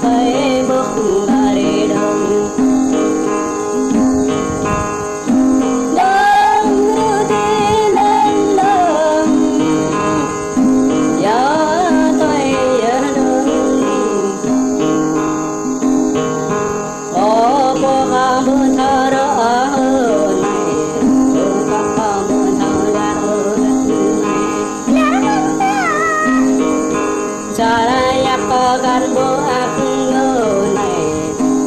phải bước là đi đông đông ru đi lên đông gió tôi ở đông ô cô ca mưa thơ đó này cô ca mưa thơ ra Cara yak gan bo ak ngơ này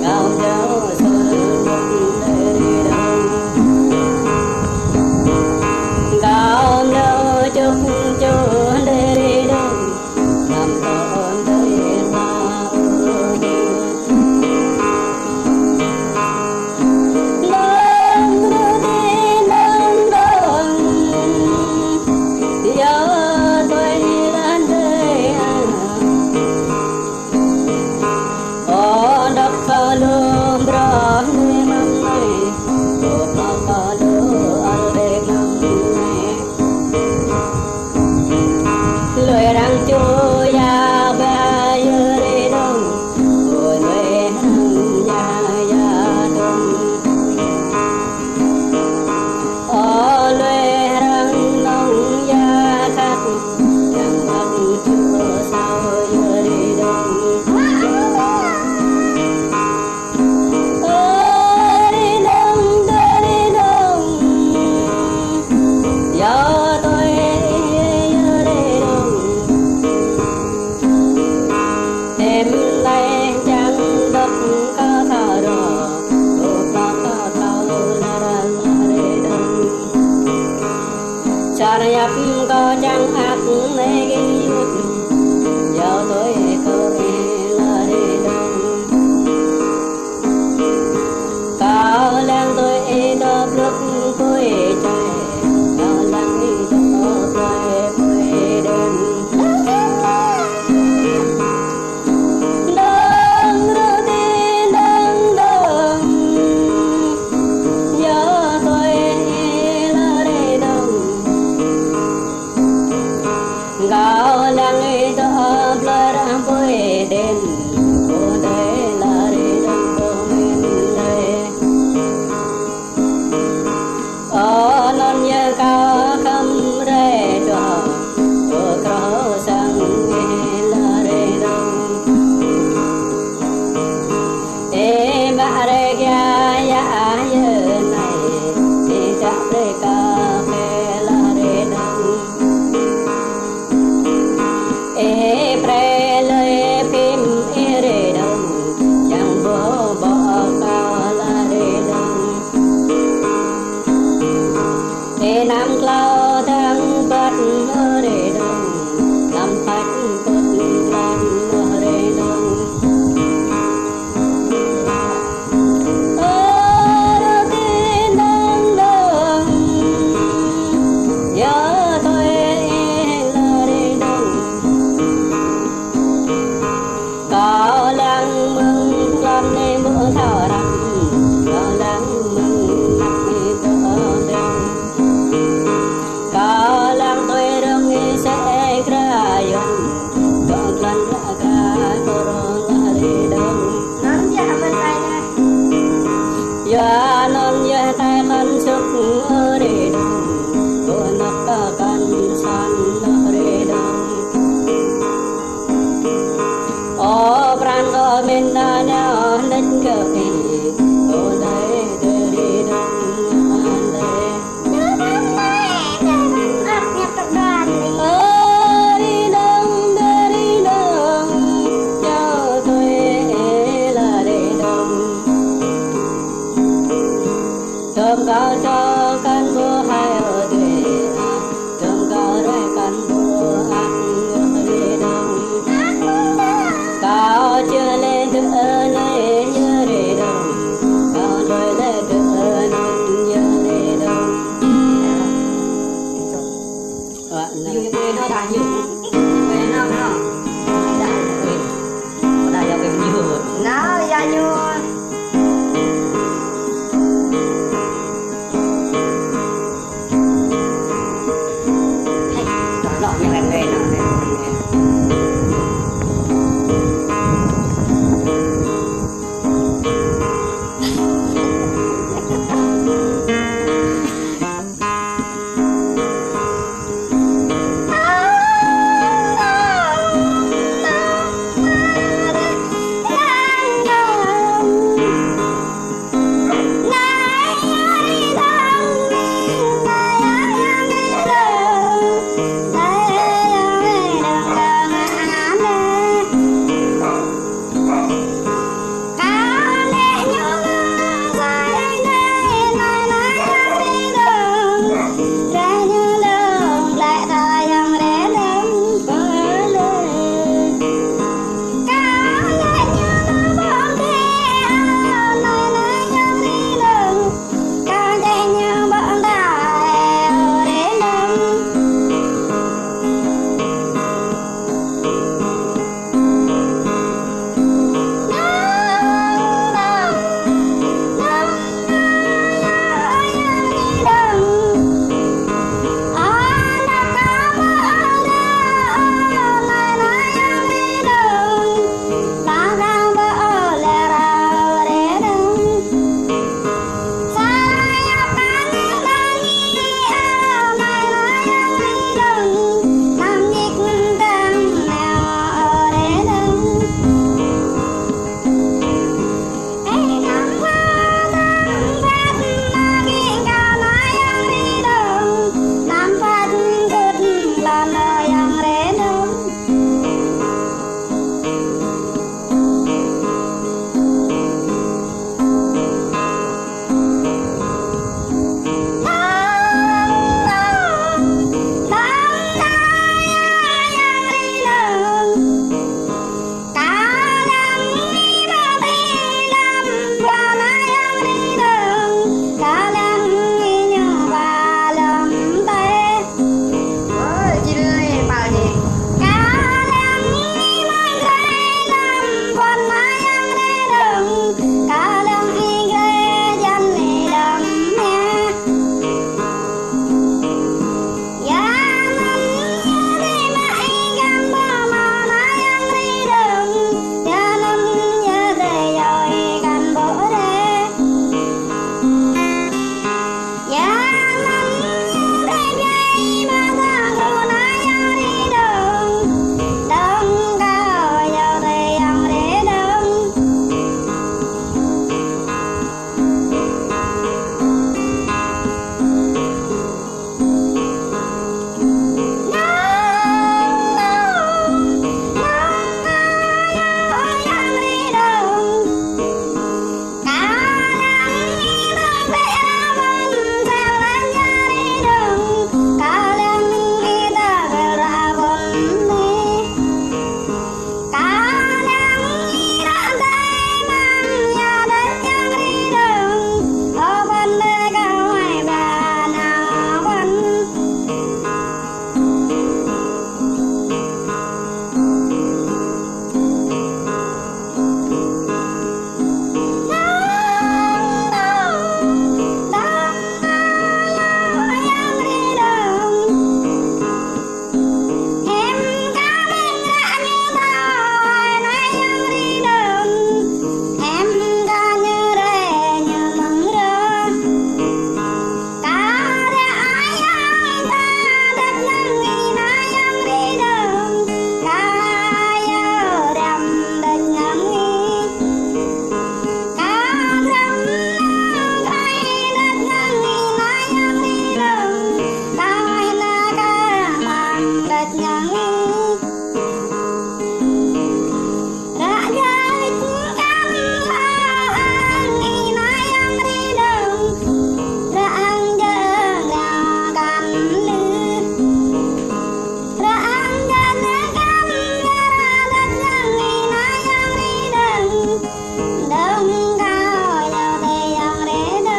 cao theo sơn dari đông cao nơ chung chung dari đông nam tôn tới ma đông ru đi đông đông gió tôi lên đây Odak kalum brahmi mamai, odak kalu alde mamai. Loirang cuya bayar dong, loirang ya dong. Oh loirang nong ya kat, yang aku cuba sao yari dong. Sarayap có chẳng ác này ghi út giờ tôi có là đi đông cao lang tôi đập lúc tôi chạy cao lang đập tôi đêm đông ru đi đông đông giờ tôi là đi đông Gao lang ito plara poe den ko dai la re dang ko men dai o non ye ka kham re cho kro sang la re dang e ba re ya ya ye nai e cha re ka phe la re dang e pre le phim e re đông chẳng bỏ bỏ ca la re đông e nam clau thang bát re đông nam phách bát lan re đông ở bên đông đông giờ tôi là re đông có lang mừng làm nên mưa thở rằm có lang mừng nắp tơ đêm có lang tôi đông sẽ ra yon có lần ra corona đi đông non ya bên đây nè ya non ya tay khăn sức ở đi đông tôi nắp căn san ở đi đông Oh, brando minna na nên cơ kỳ, oh đây đi đông đây. Đi đông, cho tôi là đi đông. Thơm cao cho căn bữa hai ở tuổi, thơm cao rồi căn bữa ăn đi đông. Cao chưa lên từ nơi nhớ đi đông, cao rồi lên từ nơi nhớ đi đông. Nhiều quê nó đã nhiều, quê nó, nó đã nhiều, nó đã nhiều. Nó ra nhiều.